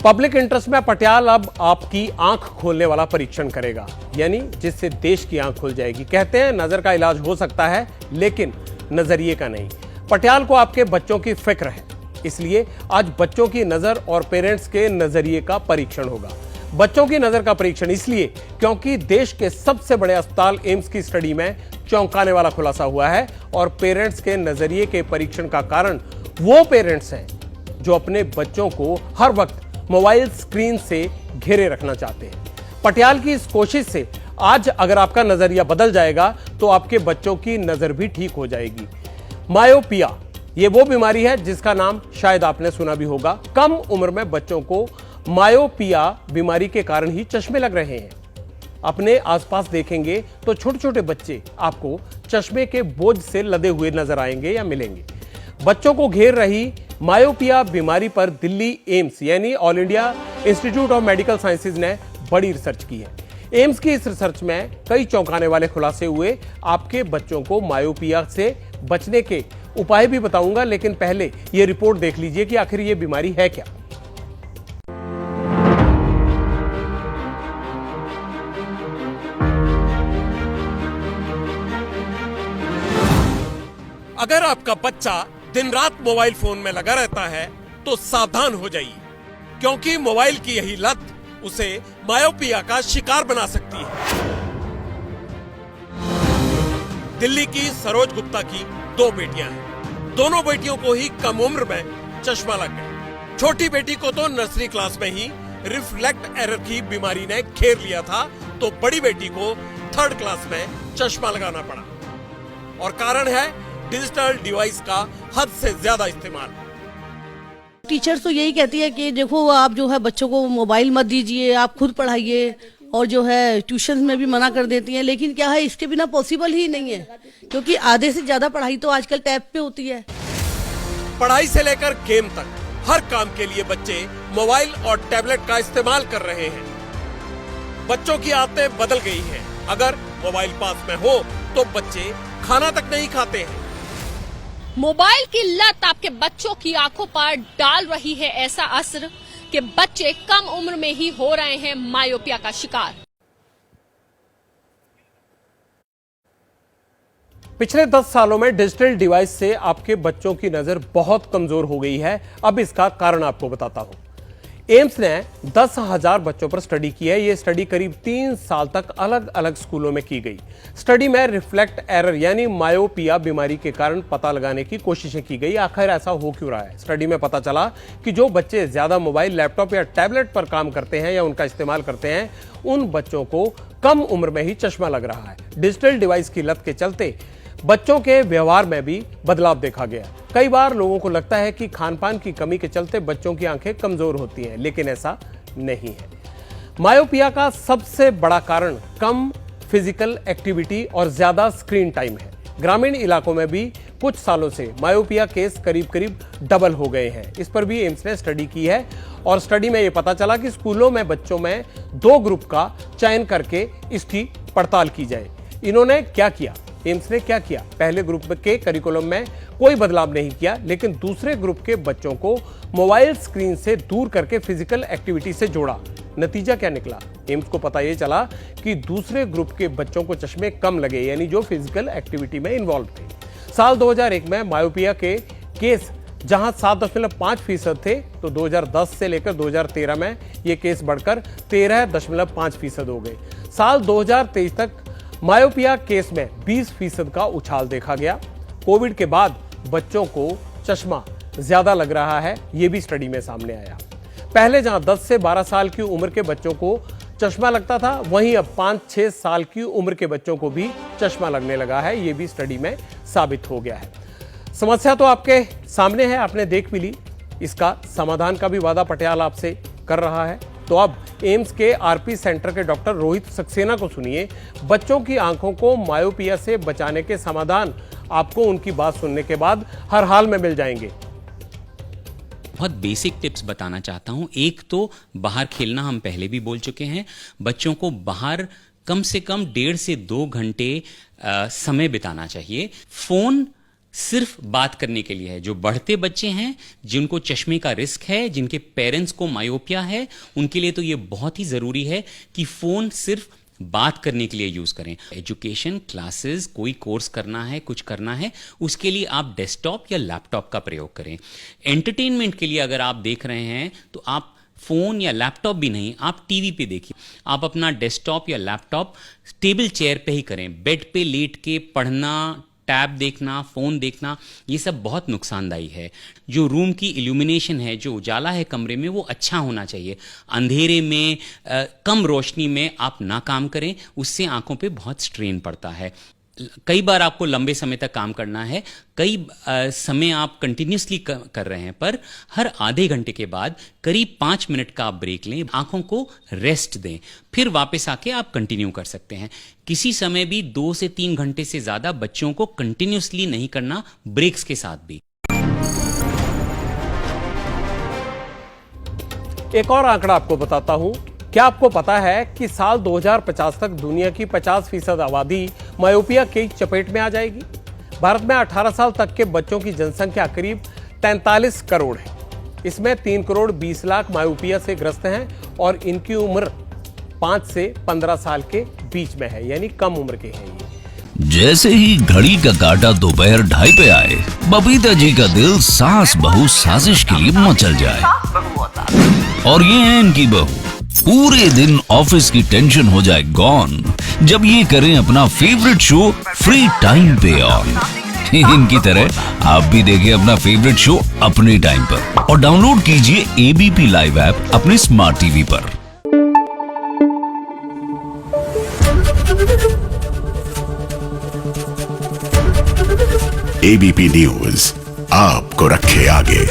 Public interest में पटियाल अब आपकी आंख खोलने वाला परीक्षण करेगा, यानी जिससे देश की आंख खुल जाएगी। कहते हैं नजर का इलाज हो सकता है, लेकिन नजरिए का नहीं। पटियाल को आपके बच्चों की फिक्र है, इसलिए आज बच्चों की नजर और पेरेंट्स के नजरिए का परीक्षण होगा। बच्चों की नजर का परीक्षण इसलिए क्योंकि देश के सबसे बड़े अस्पताल एम्स की स्टडी में चौंकाने वाला खुलासा हुआ है और पेरेंट्स के नजरिए के परीक्षण का कारण वो पेरेंट्स हैं जो अपने बच्चों को हर वक्त मोबाइल स्क्रीन से घेरे रखना चाहते हैं। पटियाल की इस कोशिश से आज अगर आपका नजरिया बदल जाएगा तो आपके बच्चों की नजर भी ठीक हो जाएगी। मायोपिया ये वो बीमारी है जिसका नाम शायद आपने सुना भी होगा। कम उम्र में बच्चों को मायोपिया बीमारी के कारण ही चश्मे लग रहे हैं। अपने आसपास देखेंगे तो छोटे छोटे बच्चे आपको चश्मे के बोझ से लदे हुए नजर आएंगे या मिलेंगे। बच्चों को घेर रही मायोपिया बीमारी पर दिल्ली एम्स यानी all India institute of medical sciences ने बड़ी रिसर्च की है। एम्स की इस रिसर्च में कई चौंकाने वाले खुलासे हुए। आपके बच्चों को मायोपिया से बचने के उपाय भी बताऊंगा, लेकिन पहले यह रिपोर्ट देख लीजिए कि आखिर यह बीमारी है क्या। अगर आपका बच्चा दिन रात मोबाइल फोन में लगा रहता है तो सावधान हो जाइए, क्योंकि मोबाइल की यही लत उसे मायोपिया का शिकार बना सकती है। दिल्ली की सरोज गुप्ता की 2 बेटियां हैं। दोनों बेटियों को ही कम उम्र में चश्मा लग गया। छोटी बेटी को तो नर्सरी क्लास में ही रिफ्लेक्ट एरर की बीमारी ने घेर लिया था, तो बड़ी बेटी को 3rd क्लास में चश्मा लगाना पड़ा। और कारण है डिजिटल डिवाइस का हद से ज्यादा इस्तेमाल। टीचर्स तो यही कहती है कि देखो आप जो है बच्चों को मोबाइल मत दीजिए, आप खुद पढ़ाइए, और जो है ट्यूशन में भी मना कर देती हैं। लेकिन क्या है, इसके बिना पॉसिबल ही नहीं है, क्योंकि आधे से ज्यादा पढ़ाई तो आजकल टैब पे होती है। पढ़ाई से लेकर गेम तक हर काम के लिए बच्चे मोबाइल और टैबलेट का इस्तेमाल कर रहे हैं। बच्चों की आदतें बदल गई हैं। अगर मोबाइल पास में हो तो बच्चे खाना तक नहीं खाते हैं। मोबाइल की लत आपके बच्चों की आंखों पर डाल रही है ऐसा असर कि बच्चे कम उम्र में ही हो रहे हैं मायोपिया का शिकार। पिछले 10 सालों में डिजिटल डिवाइस से आपके बच्चों की नजर बहुत कमजोर हो गई है। अब इसका कारण आपको बताता हूं। एम्स ने 10,000 बच्चों पर स्टडी की है। यह स्टडी करीब 3 साल तक अलग अलग स्कूलों में की गई। स्टडी में रिफ्लेक्ट एरर यानी मायोपिया बीमारी के कारण पता लगाने की कोशिशें की गई। आखिर ऐसा हो क्यों रहा है? स्टडी में पता चला कि जो बच्चे ज्यादा मोबाइल, लैपटॉप या टैबलेट पर काम करते हैं या उनका इस्तेमाल करते हैं, उन बच्चों को कम उम्र में ही चश्मा लग रहा है। डिजिटल डिवाइस की लत के चलते बच्चों के व्यवहार में भी बदलाव देखा गया। कई बार लोगों को लगता है कि खान-पान की कमी के चलते बच्चों की आंखें कमजोर होती हैं, लेकिन ऐसा नहीं है। मायोपिया का सबसे बड़ा कारण कम फिजिकल एक्टिविटी और ज्यादा स्क्रीन टाइम है। ग्रामीण इलाकों में भी कुछ सालों से मायोपिया केस करीब करीब डबल हो गए हैं। इस पर भी एम्स ने स्टडी की है और स्टडी में यह पता चला कि स्कूलों में बच्चों में 2 ग्रुप का चयन करके इसकी पड़ताल की जाए। इन्होंने क्या किया? एम्स ने क्या किया? पहले ग्रुप के करिकुलम में कोई बदलाव नहीं किया, लेकिन दूसरे ग्रुप के बच्चों को मोबाइल स्क्रीन से दूर करके फिजिकल एक्टिविटी से जोड़ा। नतीजा क्या निकला? एम्स को पता यह चला कि दूसरे ग्रुप के बच्चों को चश्मे कम लगे, यानी जो फिजिकल एक्टिविटी में इन्वॉल्व थे। साल 2001 में मायोपिया के केस जहां 7.5% थे, तो 2010 से लेकर 2013 में ये केस बढ़कर 13.5% हो गए। साल 2023 तक मायोपिया केस में 20% का उछाल देखा गया। कोविड के बाद बच्चों को चश्मा ज्यादा लग रहा है, यह भी स्टडी में सामने आया। पहले जहां 10 से 12 साल की उम्र के बच्चों को चश्मा लगता था, वहीं अब 5-6 साल की उम्र के बच्चों को भी चश्मा लगने लगा है। यह भी स्टडी में साबित हो गया है। समस्या तो आपके सामने है, आपने देख भी ली। इसका समाधान का भी वादा पटियाल आपसे कर रहा है। तो अब एम्स के आरपी सेंटर के डॉक्टर रोहित सक्सेना को सुनिए। बच्चों की आंखों को मायोपिया से बचाने के समाधान आपको उनकी बात सुनने के बाद हर हाल में मिल जाएंगे। बहुत बेसिक टिप्स बताना चाहता हूं। एक तो बाहर खेलना, हम पहले भी बोल चुके हैं। बच्चों को बाहर कम से कम 1.5 से 2 घंटे समय बिताना चाहिए। फोन सिर्फ बात करने के लिए है। जो बढ़ते बच्चे हैं, जिनको चश्मे का रिस्क है, जिनके पेरेंट्स को मायोपिया है, उनके लिए तो ये बहुत ही ज़रूरी है कि फ़ोन सिर्फ बात करने के लिए यूज़ करें। एजुकेशन क्लासेस, कोई कोर्स करना है, कुछ करना है, उसके लिए आप डेस्कटॉप या लैपटॉप का प्रयोग करें। एंटरटेनमेंट के लिए अगर आप देख रहे हैं तो आप फ़ोन या लैपटॉप भी नहीं, आप टीवी पे देखिए। आप अपना डेस्कटॉप या लैपटॉप टेबल चेयर पे ही करें। बेड पे लेट के पढ़ना, टैब देखना, फ़ोन देखना, ये सब बहुत नुकसानदायी है। जो रूम की इल्यूमिनेशन है, जो उजाला है कमरे में, वो अच्छा होना चाहिए। अंधेरे में कम रोशनी में आप ना काम करें, उससे आंखों पे बहुत स्ट्रेन पड़ता है। कई बार आपको लंबे समय तक काम करना है, कई समय आप कंटिन्यूसली कर रहे हैं, पर हर आधे घंटे के बाद करीब 5 मिनट का आप ब्रेक लें, आंखों को रेस्ट दें, फिर वापस आके आप कंटिन्यू कर सकते हैं। किसी समय भी 2 से 3 घंटे से ज़्यादा बच्चों को कंटिन्यूसली नहीं करना, ब्रेक्स के साथ भी। एक और आंकड़ा आपको बताता हूं। क्या आपको पता है कि साल 2050 तक दुनिया की 50% आबादी मायोपिया की चपेट में आ जाएगी? भारत में 18 साल तक के बच्चों की जनसंख्या करीब 43 करोड़ है। इसमें 3 करोड़ 20 लाख मायोपिया से ग्रस्त हैं और इनकी उम्र 5 से 15 साल के बीच में है, यानी कम उम्र के हैं ये। जैसे ही घड़ी का काटा दोपहर 2:30 पे आए, बबीता जी का दिल सास बहू साजिश के लिए मचल जाए। और ये है इनकी बहू, पूरे दिन ऑफिस की टेंशन हो जाए गॉन जब ये करें अपना फेवरेट शो फ्री टाइम पे ऑन। इनकी तरह आप भी देखिए अपना फेवरेट शो अपने टाइम पर और डाउनलोड कीजिए एबीपी लाइव ऐप अपने स्मार्ट टीवी पर। एबीपी न्यूज आपको रखे आगे।